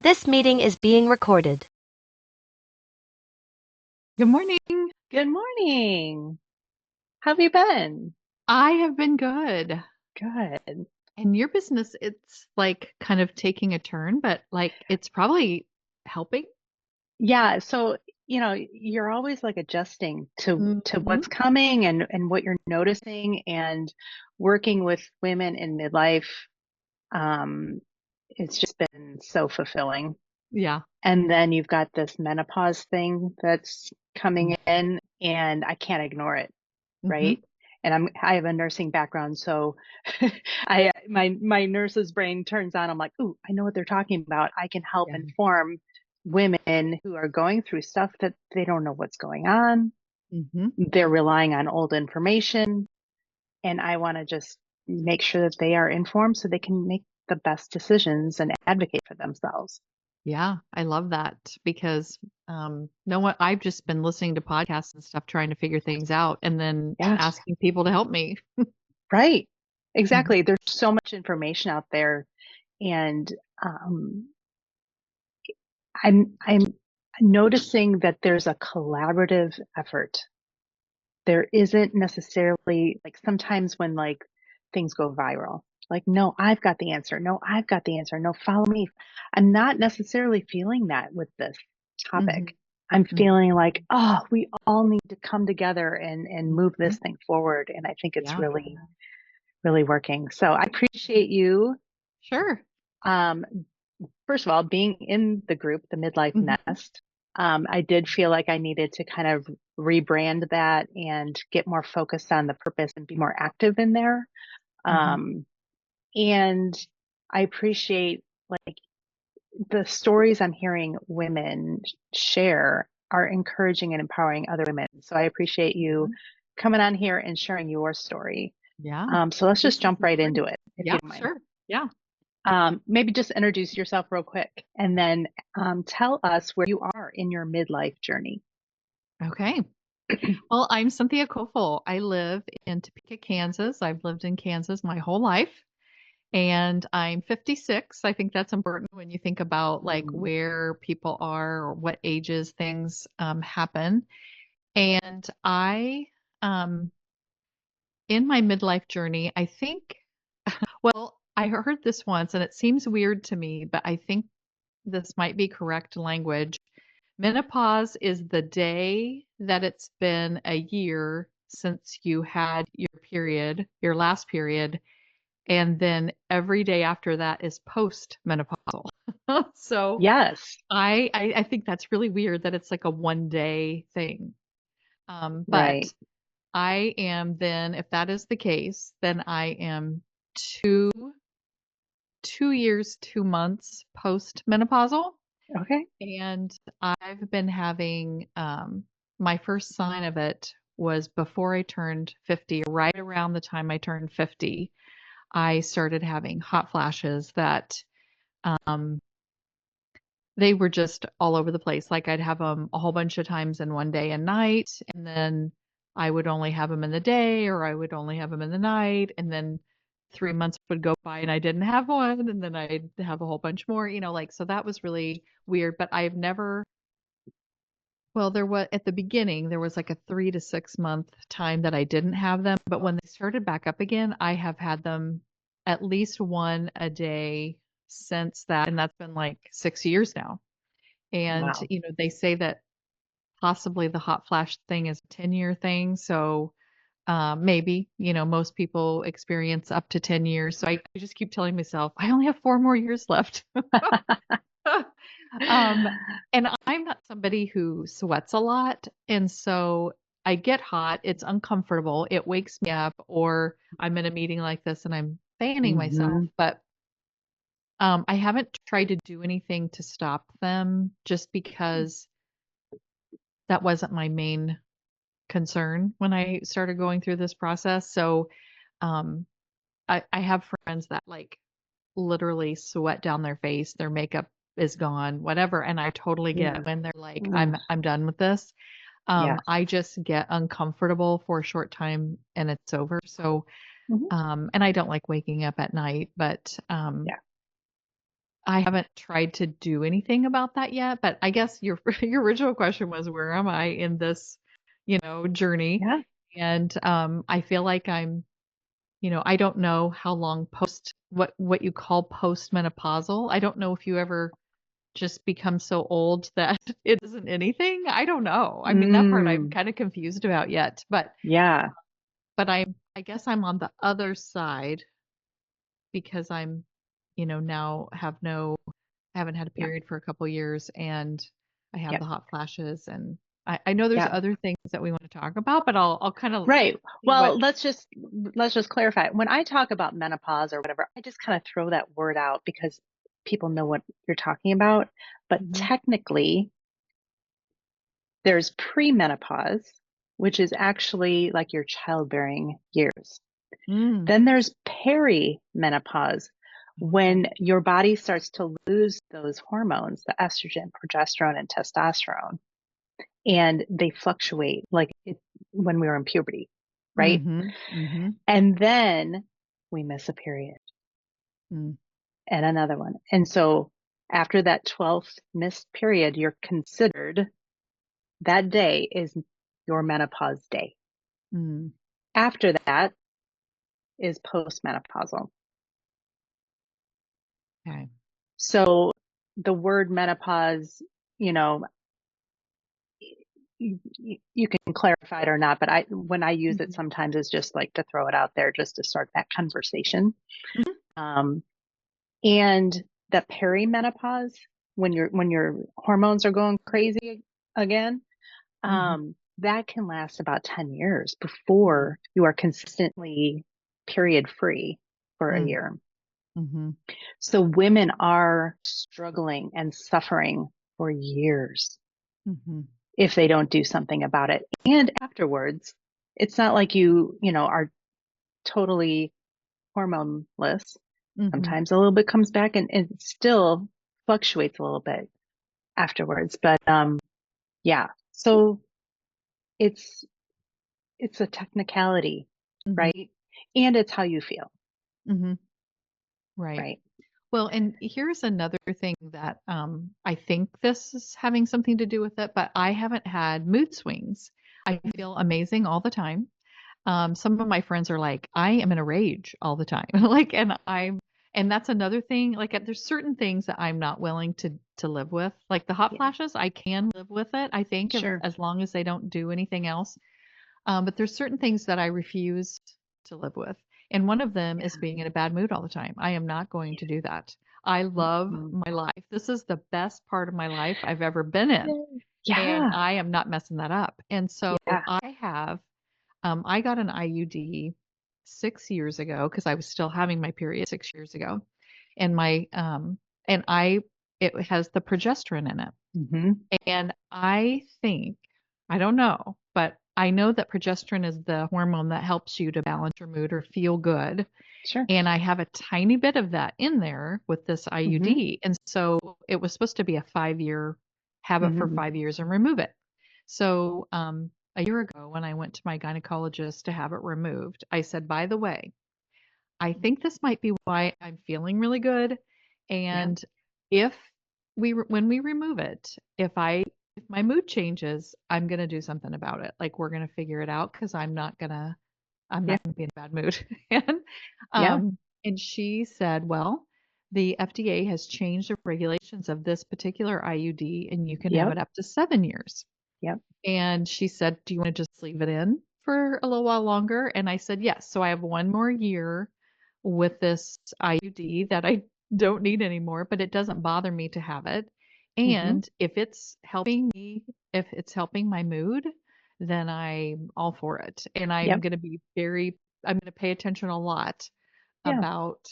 This meeting is being recorded. Good morning. Good morning. How have you been? I have been good. Good. And your business, it's like kind of taking a turn, but like it's probably helping. Yeah, so you're always like adjusting to Hmm. what's coming and what you're noticing and working with women in midlife. Um, it's just been so fulfilling. Yeah. And then you've got this menopause thing that's coming in, and I can't ignore it, Hmm. right? And I have a nursing background, so my nurse's brain turns on. I'm like, ooh, I know what they're talking about. I can help Yeah. inform women who are going through stuff that they don't know what's going on. Hmm. They're relying on old information, and I want to just make sure that they are informed so they can make the best decisions and advocate for themselves. Yeah. I love that because no one, I've just been listening to podcasts and stuff trying to figure things out and then Yes, asking people to help me. right. Mhm. Exactly. There's so much information out there, and um, I'm noticing that there's a collaborative effort. There isn't necessarily like sometimes when like things go viral, like, no, I've got the answer. No, I've got the answer. No, follow me. I'm not necessarily feeling that with this Mhm. topic. I'm Mhm. feeling like, oh, we all need to come together and move Mhm. this thing forward. And I think it's Yeah. really, really working. So I appreciate you. Sure. Um, First of all, being in the group, the Midlife Hmm. Nest, I did feel like I needed to kind of rebrand that and get more focused on the purpose and be more active in there. Hmm. Um, and I appreciate like the stories I'm hearing women share are encouraging and empowering other women. So I appreciate you Yeah. coming on here and sharing your story. Yeah. So let's This just is jump right into important. it, if Yeah, you don't mind. sure. Yeah. Maybe just introduce yourself real quick and then tell us where you are in your midlife journey. Okay. Well, I'm Cynthia Kofel. I live in Topeka, Kansas. I've lived in Kansas my whole life, and I'm 56. I think that's important when you think about like Mm. where people are or what ages things happen. And um, in my midlife journey, I think, well, I heard this once and it seems weird to me, but I think this might be correct language. Menopause is the day that it's been a year since you had your period, your last period, and then every day after that is post-menopausal. So Yes, I think that's really weird that it's like a one day thing. But right. I am then, if that is the case, then I am two 2 years, 2 months post-menopausal. Okay. And I've been having my first sign of it was before I turned 50, right around the time I turned 50, I started having hot flashes that um, they were just all over the place. Like I'd have them a whole bunch of times in one day and night, and then I would only have them in the day, or I would only have them in the night, and then 3 months would go by and I didn't have one, and then I'd have a whole bunch more, like so that was really weird. But I've never well, there was at the beginning, there was like a 3 to 6 month time that I didn't have them, but when they started back up again, I have had them at least one a day since that, and that's been like 6 years now. And, Wow. they say that possibly the hot flash thing is a 10-year thing. So maybe, most people experience up to 10 years. So I just keep telling myself, I only have 4 more years left. Um, and I'm not somebody who sweats a lot, and so I get hot, it's uncomfortable, it wakes me up, or I'm in a meeting like this and I'm fanning myself, Hmm. but I haven't tried to do anything to stop them just because that wasn't my main concern when I started going through this process. So, um, I have friends that like literally sweat down their face, their makeup is gone, whatever, and I totally get Mm. when they're like, Mm. I'm done with this. Yes. I just get uncomfortable for a short time and it's over. So, Hmm. and I don't like waking up at night, but Yeah. I haven't tried to do anything about that yet, but I guess your your original question was, where am I in this, journey? Yeah. And I feel like I don't know how long what you call postmenopausal. I don't know if you ever just become so old that it isn't anything. I don't know. I mean, that part I'm Mm, kind of confused about yet, yeah. but I guess I'm on the other side because I'm, now I haven't had a Yeah. period for a couple years and I have Yeah. the hot flashes and I know there's Yeah. other things that we want to talk about, but I'll kind of Right. see Well, what. let's just clarify. When I talk about menopause or whatever, I just kind of throw that word out because people know what you're talking about. But Mhm. technically, there's premenopause, which is actually like your childbearing years. Mm, Then there's perimenopause, okay. when your body starts to lose those hormones, the estrogen, progesterone, and testosterone, and they fluctuate when we were in puberty, right? Mhm. Mhm. And then we miss a period Mm, and another one. And so after that 12th missed period, you're considered, that day is your menopause day. mm, After that is postmenopausal. okay. So the word menopause, you know, you can clarify it or not, but when I use it Mhm. sometimes it's just like to throw it out there just to start that conversation. Mhm. Um, and the perimenopause, when your hormones are going crazy again, Mhm. that can last about 10 years Mm, before you are consistently period free for a mm, year. mhm. So women are struggling and suffering for years Mhm. if they don't do something about it. And afterwards, it's not like you are totally hormoneless. Mhm. Sometimes a little bit comes back and it still fluctuates a little bit afterwards. But yeah. So it's it's a technicality, Mhm. right? And it's how you feel, Mhm. Right. right? Well, and here's another thing that I think this is having something to do with it, but I haven't had mood swings. I feel amazing all the time. Some of my friends are like, I am in a rage all the time. Like, and that's another thing. Like, there's certain things that I'm not willing to live with. Like the hot Yeah, flashes, I can live with it, I think, if, sure. as long as they don't do anything else. But there's certain things that I refuse to live with. And one of them is Yeah. being in a bad mood all the time. I am not going to do that. I love Mhm. my life. This is the best part of my life I've ever been in. Yay. And Yeah. I am not messing that up. And so Yeah. I got an IUD 6 years ago because I was still having my period 6 years ago. And and it has the progesterone in it. Hmm. And I don't know, but I know that progesterone is the hormone that helps you to balance your mood or feel good. Sure. And I have a tiny bit of that in there with this Hmm. IUD. And so it was supposed to be a 5 year, have it for Hmm. 5 years and remove it. So a year ago, when I went to my gynecologist to have it removed, I said, by the way, I think this might be why I'm feeling really good. Yeah. And if when we remove it, if my mood changes, I'm going to do something about it. Like we're going to figure it out because I'm Yeah. not going to be in a bad mood. and Yeah. and she said, well, the FDA has changed the regulations of this particular IUD and you can have Yep. it up to 7 years. Yep. And she said, do you want to just leave it in for a little while longer? And I said, yes. So I have one more year with this IUD that I don't need anymore, but it doesn't bother me to have it. Hmm. And if it's helping my mood, then I'm all for it. And Yep. I'm going to pay attention a lot Yeah. about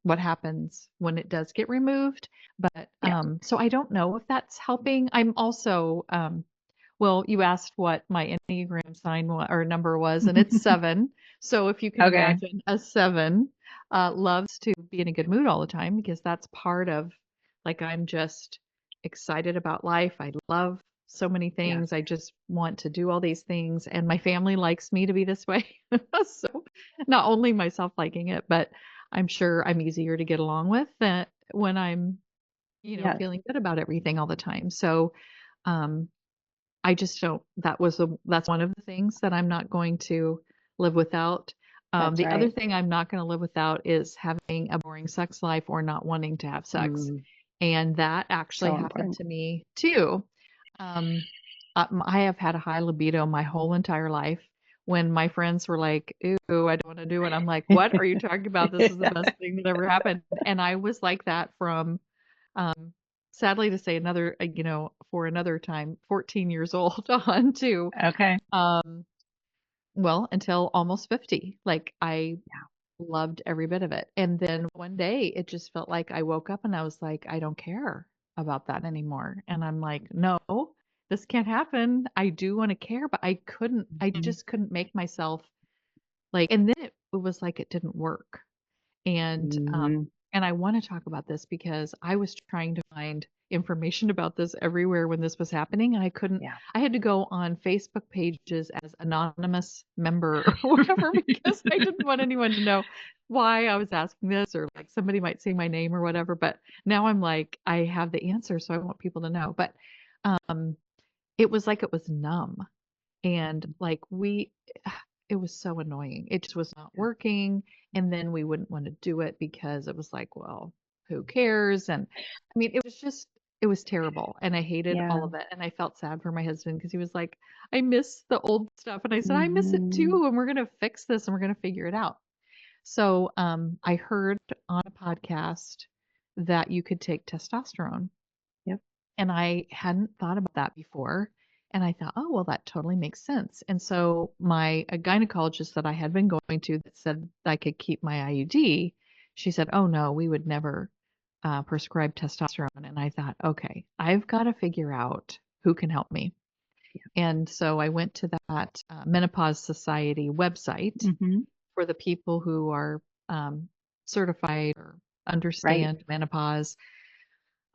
what happens when it does get removed. But Yeah. so I don't know if that's helping. I'm also well, you asked what my Enneagram sign or number was, and it's 7. So if you can Okay. imagine, a 7 loves to be in a good mood all the time because that's part of, like, I'm just excited about life. I love so many Yeah. things. I just want to do all these things, and my family likes me to be this way. So not only myself liking it, but I'm sure I'm easier to get along with when I'm, Yes, feeling good about everything all the time. So, um, I just don't, that's one of the things that I'm not going to live without. that's The other right. thing I'm not going to live without is having a boring sex life or not wanting to have sex. Mm, And that actually so happened important. to me too. Um, I have had a high libido my whole entire life. When my friends were like, "Ooh, I don't want to do it," I'm like, "What are you talking about? This is the best thing that ever happened." And I was like that from, um, sadly to say, for another time, 14 years old on to, Okay. um, well, until almost 50. Like I Yeah. loved every bit of it. And then one day it just felt like I woke up and I was like, I don't care about that anymore. And I'm like, no, this can't happen. I do want to care, but I Mhm. just couldn't make myself like, and then it was like it didn't work. And Mm, and I want to talk about this because I was trying to find information about this everywhere when this was happening, and I couldn't. yeah. I had to go on Facebook pages as anonymous member or whatever because I didn't want anyone to know why I was asking this, or like somebody might say my name or whatever. But now I'm like, I have the answer, so I want people to know. But um, it was like it was numb. And like it was so annoying. It just was not Yeah. working. And then we wouldn't want to do it because it was like, well, who cares? And I mean, it was terrible. And I hated all Yeah. of it. And I felt sad for my husband because he was like, I miss the old stuff. And I said, I miss it Hmm. too. And we're going to fix this and we're going to figure it out. So I heard on a podcast that you could take testosterone. Yep. And I hadn't thought about that before. And I thought, oh, well, that totally makes sense. And so my a gynecologist that I had been going to that said I could keep my IUD, she said, oh, no, we would never prescribe testosterone. And I thought, okay, I've got to figure out who can help me. And so I went to that Menopause Society website Hmm. for the people who are certified or Right. understand menopause.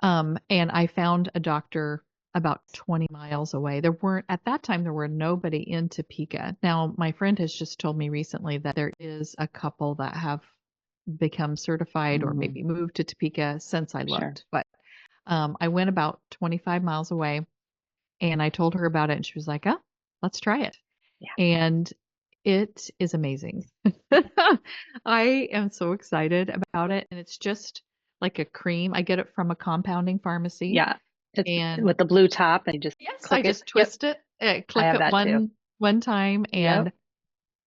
And I found a doctor about 20 miles away. At that time, there were nobody in Topeka. Now, my friend has just told me recently that there is a couple that have become certified or Mm, maybe moved to Topeka since I sure. looked. But I went about 25 miles away and I told her about it, and she was like, oh, let's try it. Yeah. And it is amazing. I am so excited about it. And it's just like a cream. I get it from a compounding pharmacy. Yeah. It's And with the blue top and you just yes, I click it. just Yep. twist it, I click have it that too. one time, Yep. and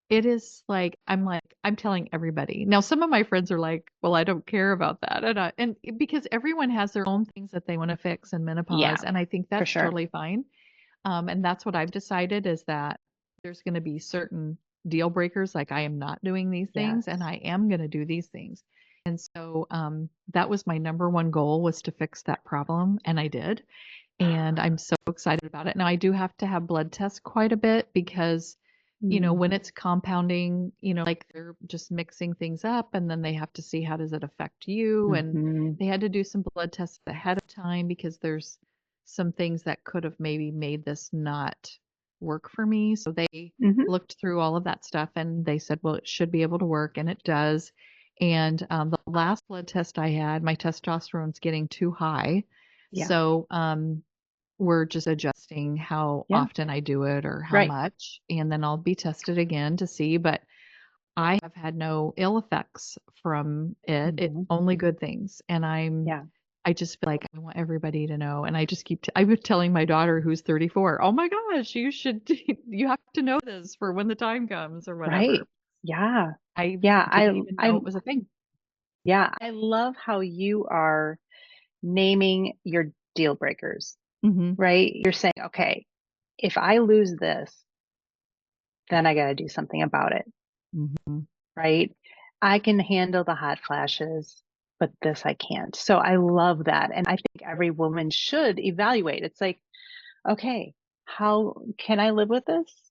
it is I'm telling everybody. Now, some of my friends are like, "Well, I don't care about that," and because everyone has their own things that they want to fix in Yeah, menopause, and I think for that's sure. totally fine. And that's what I've decided is that there's going to be certain deal breakers, like I am not doing these things, and Yes. I am going to do these things. And so that was my number one goal was to fix that problem, and I did. And I'm so excited about it. Now I do have to have blood tests quite a bit because, Mm, when it's compounding, like they're just mixing things up and then they have to see how does it affect you. And hmm. they had to do some blood tests ahead of time because there's some things that could have maybe made this not work for me. So they Hmm. looked through all of that stuff and they said, well, it should be able to work, and it does. And the last blood test I had, my testosterone's getting too high. Yeah. So we're just adjusting how Yeah. often I do it or how Right. much, and then I'll be tested again to see. But I have had no ill effects from it. It Hmm. only good things, and Yeah. I just feel like I want everybody to know. And I just I was telling my daughter who's 34, oh my gosh, you should you have to know this for when the time comes or whatever. Right. Yeah. I Yeah. didn't even know it was a thing. Yeah. I love how you are naming your deal breakers, Hmm. right? You're saying, okay, if I lose this, then I got to do something about it, Hmm. right? I can handle the hot flashes, but this I can't. So I love that. And I think every woman should evaluate. It's like, okay, how can I live with this?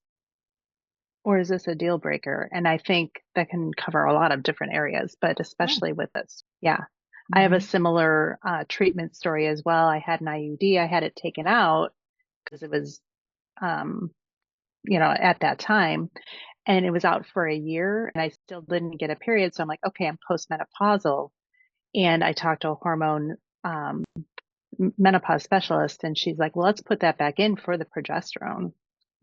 Or is this a deal breaker? And I think that can cover a lot of different areas, but Yeah. especially with this. Yeah. I have a Hmm. similar treatment story as well. I had an IUD. I had it taken out because it was, um, at that time, and it was out for a year and I still didn't get a period. So I'm like, okay, I'm postmenopausal. And I talked to a hormone menopause specialist, and she's like, well, let's put that back in for the progesterone.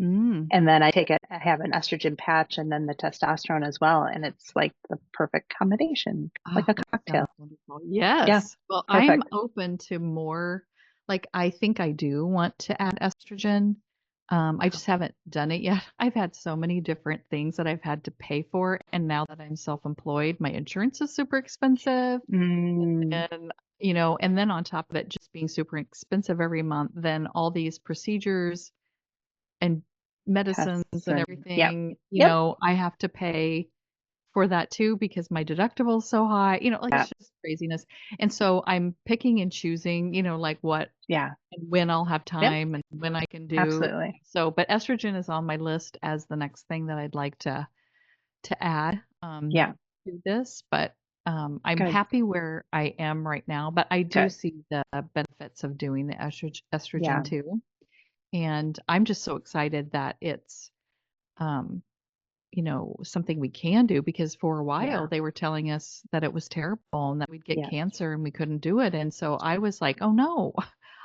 Mm. And then I have an estrogen patch and then the testosterone as well. And it's like the perfect combination, like Oh, a that cocktail. sounds wonderful. Yeah, Yes. Well, I'm perfect. open to more, like, I think I do want to add estrogen. I just haven't done it yet. I've had so many different things that I've had to pay for. And now that I'm self-employed, my insurance is super expensive. Mm, And, and then on top of it, just being super expensive every month, then all these procedures and medicines tests and and yep, everything, yep, I have to pay for that too because my deductible is so high. Like yeah, it's just craziness. And so I'm picking and choosing, like what yeah, and when I'll have yep, time and when I can do. absolutely. So, but estrogen is on my list as the next thing that I'd like to add Yeah, to this, but I'm good, happy where I am right now, but I do good. see the benefits of doing the estrogen Yeah, too. And I'm just so excited that it's um something we can do because for a while yeah, they were telling us that it was terrible and that we'd get yeah, cancer and we couldn't do it. And so I was like, oh no,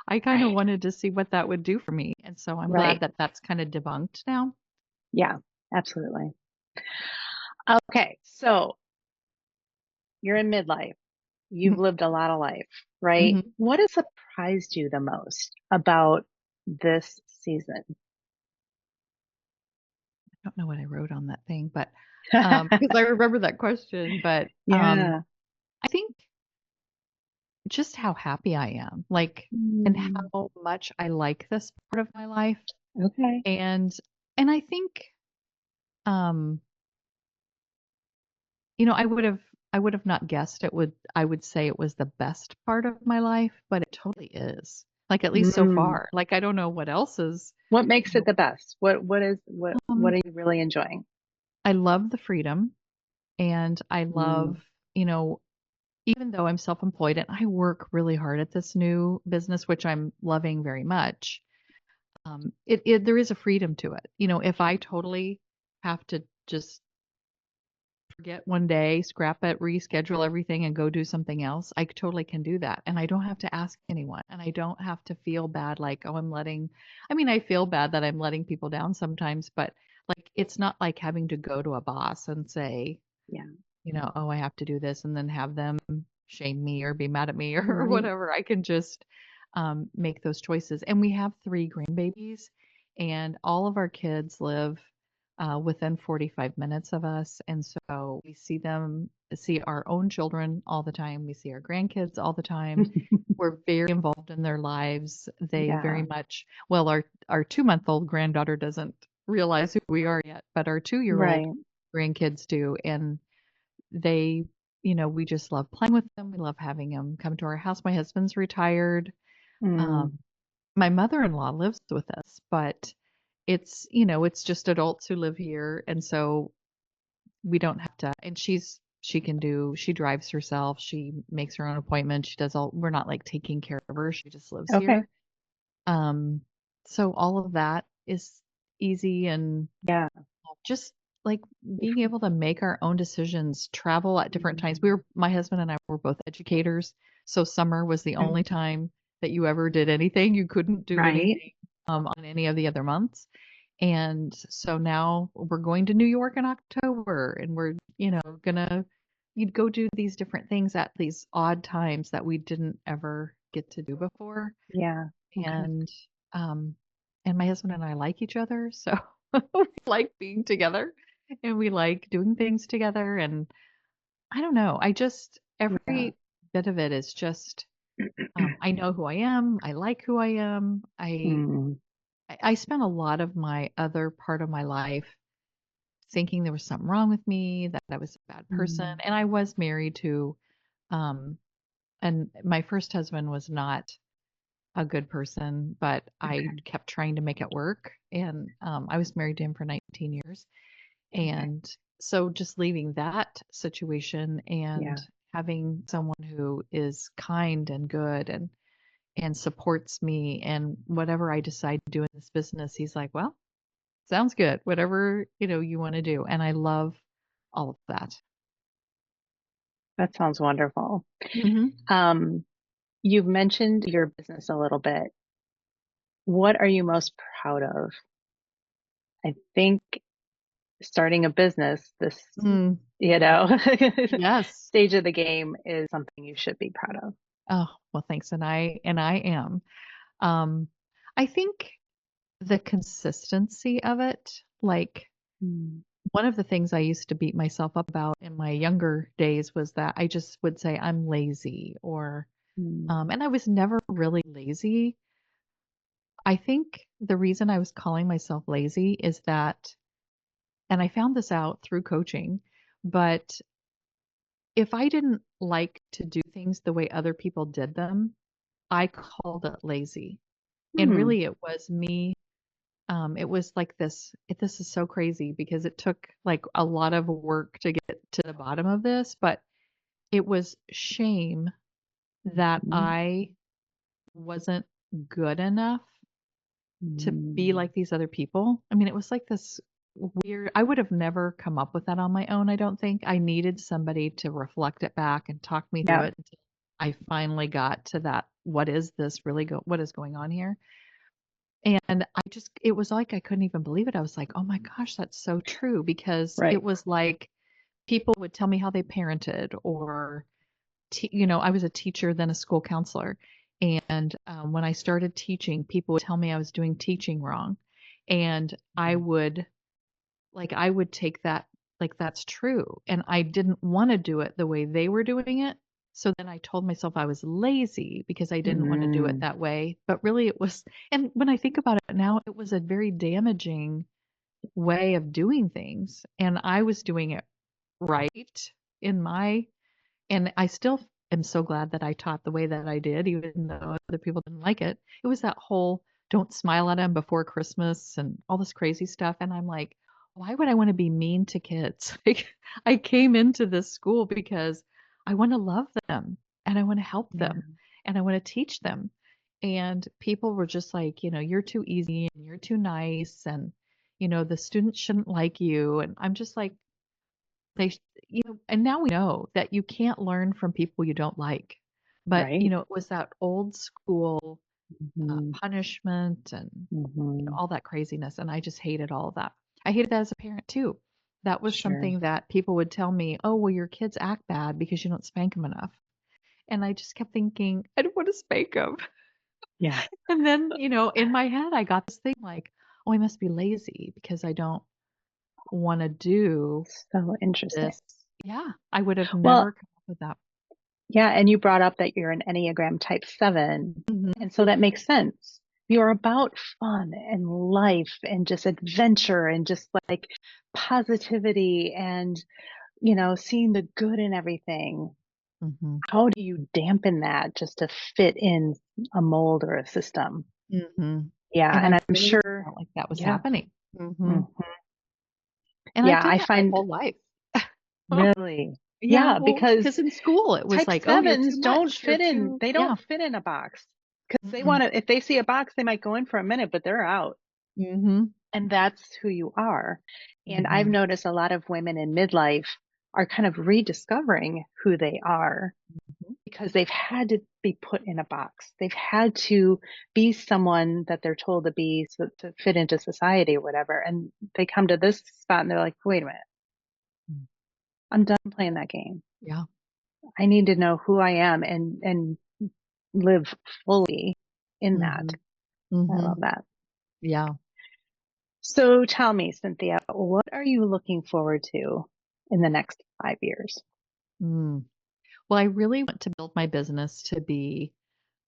I kind of right, wanted to see what that would do for me. And so I'm glad right. that that's kind of debunked now. Yeah, absolutely. Okay, so you're in midlife. You've lived a lot of life, right? Hmm. What has surprised you the most about this season? I don't know what I wrote on that thing, but because I remember that question, but Yeah. I think just how happy I am, like, and Mm, how much I like this part of my life. okay. And I think um I would have not guessed I would say it was the best part of my life, but it totally is. Like at least so Mm. far. Like I don't know what else is, What you makes it know. the best? What Um are you really enjoying? I love the freedom and I Mm, love, you know, even though I'm self-employed and I work really hard at this new business, which I'm loving very much, it there is a freedom to it. If I totally have to just forget one day, scrap it, reschedule everything, and go do something else, I totally can do that. And I don't have to ask anyone. And I don't have to feel bad like, oh, I mean, I feel bad that I'm letting people down sometimes, but like, it's not like having to go to a boss and say, yeah. oh, I have to do this and then have them shame me or be mad at me or Right. whatever. I can just make those choices. And we have three grandbabies, and all of our kids live within 45 minutes of us. And so we see our own children all the time. We see our grandkids all the time. We're very involved in their lives. They very Yeah. much, well, our 2-month-old granddaughter doesn't realize who we are yet, but our 2-year-old Right. grandkids do. And they, we just love playing with them. We love having them come to our house. My husband's retired. Mm, Um, my mother-in-law lives with us, but it's just adults who live here. And so we don't have to, and she drives herself. She makes her own appointments. We're not like taking care of her. She just lives okay. here. Um, so all of that is easy and Yeah. just like being able to make our own decisions, travel at different times. Mm, My husband and I were both educators, so summer was the okay. only time that you ever did anything. You couldn't do Right. anything on any of the other months. And so now we're going to New York in October and we're, gonna you'd go do these different things at these odd times that we didn't ever get to do before. Yeah. Okay. And um and my husband and I like each other, so we like being together and we like doing things together. And I don't know, I just Yeah. every bit of it is just I know who I am. I like who I am. Mm, I spent a lot of my other part of my life thinking there was something wrong with me, that I was a bad person. mm, And I was married to um and my first husband was not a good person, but I okay. kept trying to make it work. And I was married to him for 19 years. Okay. And so just leaving that situation Yeah. and having someone who is kind and good and supports me and whatever I decide to do in this business, he's like, well, sounds good. Whatever, you want to do. And I love all of that. That sounds wonderful. Hmm. Um, you've mentioned your business a little bit. What are you most proud of? I think starting a business, this, Mm, you know, yes. stage of the game is something you should be proud of. Oh, well, thanks. And I am. Um, I think the consistency of it, like Mm, one of the things I used to beat myself up about in my younger days was that I just would say I'm lazy or mm, and I was never really lazy. I think the reason I was calling myself lazy is that, and I found this out through coaching, but if I didn't like to do things the way other people did them, I called it lazy. And mm, really it was me. It was like this is so crazy because it took like a lot of work to get to the bottom of this, but it was shame that mm, I wasn't good enough to be mm. like these other people. I mean, it was like this weird, I would have never come up with that on my own, I don't think. I needed somebody to reflect it back and talk me through Yeah, it until I finally got to that, what is this really what is going on here? And it was like I couldn't even believe it. I was like, "Oh my gosh, that's so true," because it right. was like people would tell me how they parented or I was a teacher, then a school counselor. And when I started teaching, people would tell me I was doing teaching wrong. And I would take that like that's true. And I didn't want to do it the way they were doing it. So then I told myself I was lazy because I didn't want to do it Mm, that way. But really it was, and when I think about it now, it was a very damaging way of doing things. And I was doing it right in my and I still am so glad that I taught the way that I did, even though other people didn't like it. It was that whole don't smile at them before Christmas and all this crazy stuff. And I'm like, why would I want to be mean to kids? Like, I came into this school because I want to love them and I want to help yeah, them and I want to teach them. And people were just like, you're too easy and you're too nice and, the students shouldn't like you. And I'm just like, they sh and now we know that you can't learn from people you don't like. But, right. it was that old school, Hmm. punishment and, Hmm. all that craziness, and I just hated all of that. I hated that as a parent too. That was Sure. something that people would tell me, "Oh, well, your kids act bad because you don't spank them enough." And I just kept thinking, "I don't wanna spank them." Yeah. And then, in my head, I got this thing like, "Oh, I must be lazy because I don't wanna do So interesting. this." Yeah, I would have Well, never come up with that. yeah, and you brought up that you're an Enneagram type 7, Mhm. and so that makes sense. You're about fun and life and just adventure and just like positivity and, seeing the good in everything. Mhm. How do you dampen that just to fit in a mold or a system? Mhm. Yeah, And I and I'm really sure, felt like that was yeah, happening. Mhm. mhm. And I Yeah, did I that my find whole life. really, Yeah, yeah, well, because because in school it was type like, "Oh, you're too sevens don't much. You're fit in, too" they yeah. don't fit in a box because they Mm-mm. want to, if they see a box, they might go in for a minute, but they're out. Mhm. And that's who you are. And I've Mhm. noticed a lot of women in midlife are kind of rediscovering who they are Mhm. because they've had to be put in a box. They've had to be someone that they're told to be so, to fit into society or whatever. And they come to this spot and they're like, wait a minute, Mm. I'm done playing that game. Yeah. I need to know who I am and live fully in that. Mhm. I love Mhm. that. Yeah. So tell me, Cynthia, what are you looking forward to in the next 5 years? Mm. Well, I really want to build my business to be,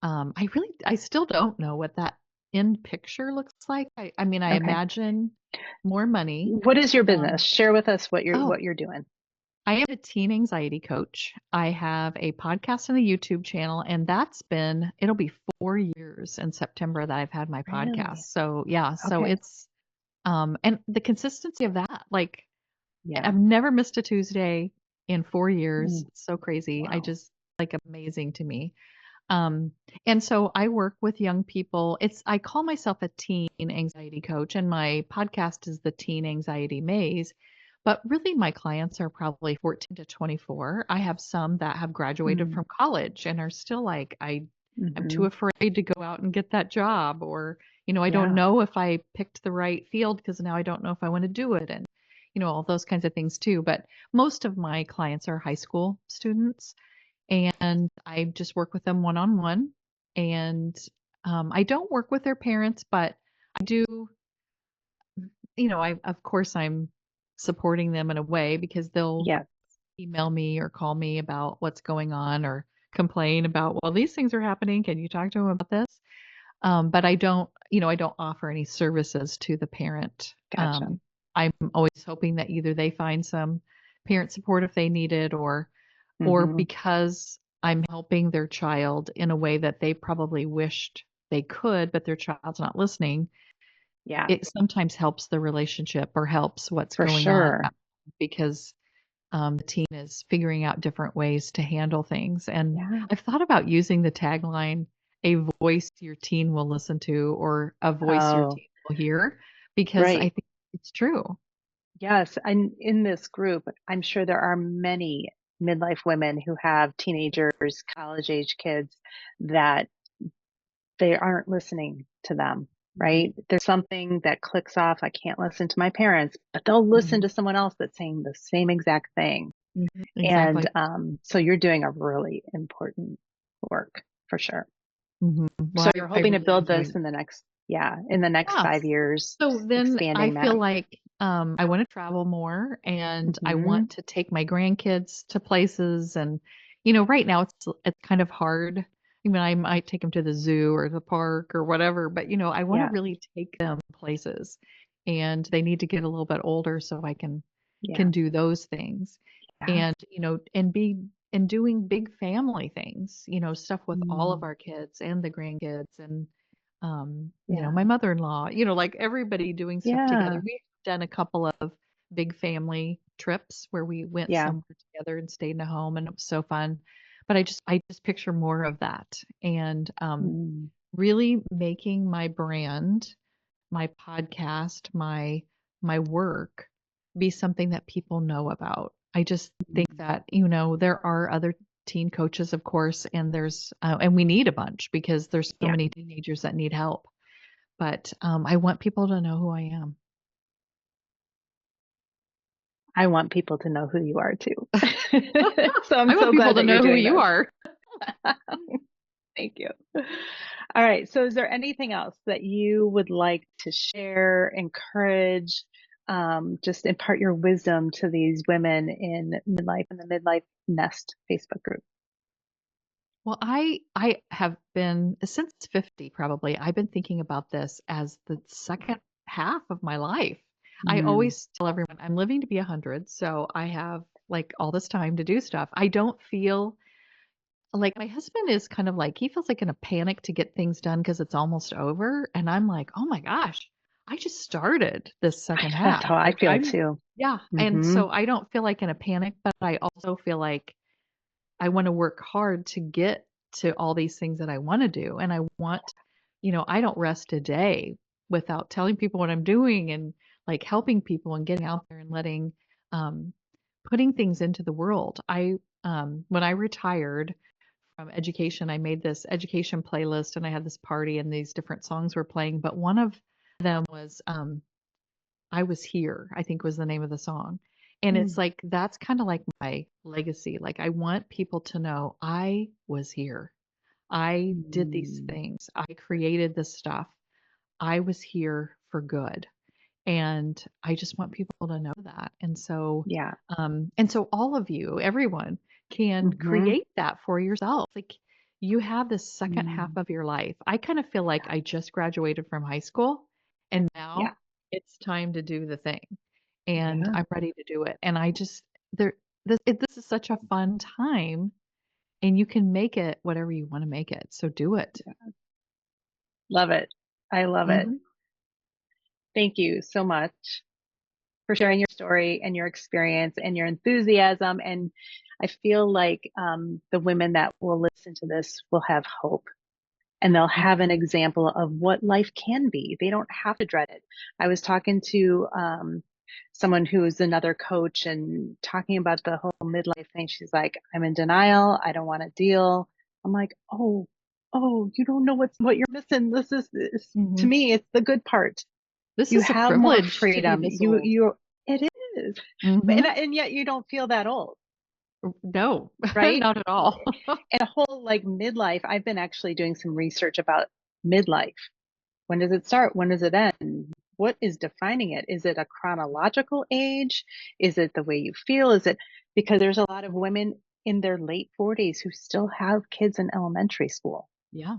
I still don't know what that end picture looks like. I mean, I Okay. imagine more money. What is your business? Um, Share with us what oh, you're doing. I am a teen anxiety coach. I have a podcast and a YouTube channel, and it'll be 4 years in September that I've had my podcast. Really? So yeah, so Okay. it's, and the consistency of that, like Yeah. I've never missed a Tuesday in 4 years. Mm, It's so crazy. I wow. just like amazing to me. Um, and so I work with young people. I call myself a teen anxiety coach, and my podcast is the Teen Anxiety Maze. But really, my clients are probably 14 to 24. I have some that have graduated Mm, from college and are still like, I'm too hmm. afraid to go out and get that job, or, I don't Yeah, know if I picked the right field because now I don't know if I want to do it, and, all those kinds of things too. But most of my clients are high school students, and I just work with them one on one. And I don't work with their parents, but I do, of course, I'm supporting them in a way because they'll yeah, email me or call me about what's going on or complain about, well, these things are happening. Can you talk to them about this? But I don't offer any services to the parent. gotcha. I'm always hoping that either they find some parent support if they need it, or Hmm. because I'm helping their child in a way that they probably wished they could, but their child's not listening. Yeah, It sometimes helps the relationship or helps what's for going on sure. because the teen is figuring out different ways to handle things. And Yeah. I've thought about using the tagline, a voice your teen will listen to, or a voice your Oh, teen will hear, because I right. think it's true. Yes. And in this group, I'm sure there are many midlife women who have teenagers, college age kids that they aren't listening to them, Mhm, right? There's something that clicks off. I can't listen to my parents, but they'll listen mhm, to someone else that's saying the same exact thing. mhm, And exactly. so you're doing a really important work for sure. Mhm. So Well, you're I hoping to really build enjoy this it. in the next, yeah, in the next Yeah. 5 years, So then I expanding feel that. like I want to travel more, and I Hmm. want to take my grandkids to places. And right now it's kind of hard. I mean, I might take them to the zoo or the park or whatever, but I want to Yeah, really take them places, and they need to get a little bit older so I yeah, can do those things, yeah. and and be and doing big family things, stuff with all of Mm, our kids and the grandkids, and yeah, my mother-in-law, like everybody doing stuff together. yeah, We've done a couple of big family trips where we went yeah. somewhere together and stayed in a home, and it was so fun. But I just picture more of that, and Mm, really making my brand, my podcast, my work be something that people know about. I just think mm. that, there are other teen coaches, of course, and and we need a bunch because there's so Yeah, many teenagers that need help. But, I want people to know who I am. I want people to know who you are too. So I'm I want so people glad to that you're know who doing you this. are. Thank you. All right. So is there anything else that you would like to share, encourage, just impart your wisdom to these women in midlife and the Midlife Nest Facebook group? Well, I have been since 50 probably, I've been thinking about this as the second half of my life. I Mm, always tell everyone I'm living to be 100, so I have, like, all this time to do stuff. I don't feel like my husband is kind of like he feels like in a panic to get things done because it's almost over, and I'm like, "Oh my gosh, I just started this second that's half." how I Like, feel I'm too. yeah, and Hmm. so I don't feel like in a panic, but I also feel like I wanna work hard to get to all these things that I wanna do, and I want I don't rest a day without telling people what I'm doing and, like, helping people and getting out there and um putting things into the world. When I retired from education, I made this education playlist, and I had this party, and these different songs were playing, but one of them was, I Was Here, I think was the name of the song. And it's Mm, like that's kinda like my legacy. Like, I want people to know I was here. I did these mm, things. I created this stuff. I was here for good. And I just want people to know that. yeah. And so all of you, everyone can Hmm. create that for yourself. Like, you have this second half Mm, of your life. I kind of feel like I just graduated from high school and yeah. now it's time to do the thing. And Yeah. I'm ready to do it. And I just this is such a fun time, and you can make it whatever you want to make it. So do it. Love it. I love it. Mhm. Thank you so much for sharing your story and your experience and your enthusiasm. And I feel like the women that will listen to this will have hope and they'll have an example of what life can be. They don't have to dread it. I was talking to someone who's another coach and talking about the whole midlife thing. She's like, I'm in denial. I don't want to deal. I'm like, oh, you don't know what you're missing. This to me, it's the good part. This You is a have more privilege to be freedom. this old. It is. Mhm. And yet you don't feel that old, No, right? not at all. And a whole like midlife, I've been actually doing some research about midlife. When does it start? When does it end? What is defining it? Is it a chronological age? Is it the way you feel? Is it because there's a lot of women in their late 40s who still have kids in elementary school. Yeah.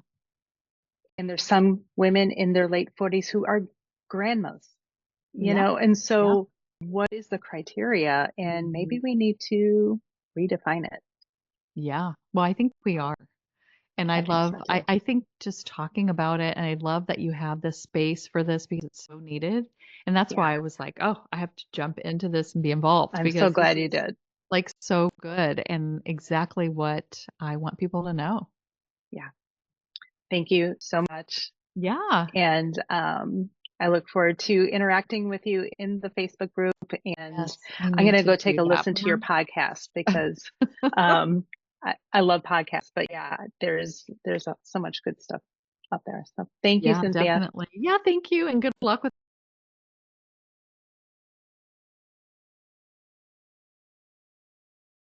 And there's some women in their late 40s who are grandmas, Yeah. and so what is the criteria? And maybe we need to redefine it. Yeah. Well, I think we are. And I think so too. I think just talking about it, and I love that you have this space for this because it's so needed. And that's why I was like, oh, I have to jump into this and be involved I'm so because this glad you is did. like so good and exactly what I want people to know. Yeah. Thank you so much. Yeah. And I look forward to interacting with you in the Facebook group. And Yes, I I'm going need to to go take do a that listen to your more. podcast because I love podcasts. But yeah, there's so much good stuff out there. So thank you, Yeah, Cynthia. definitely. Yeah, thank you and good luck with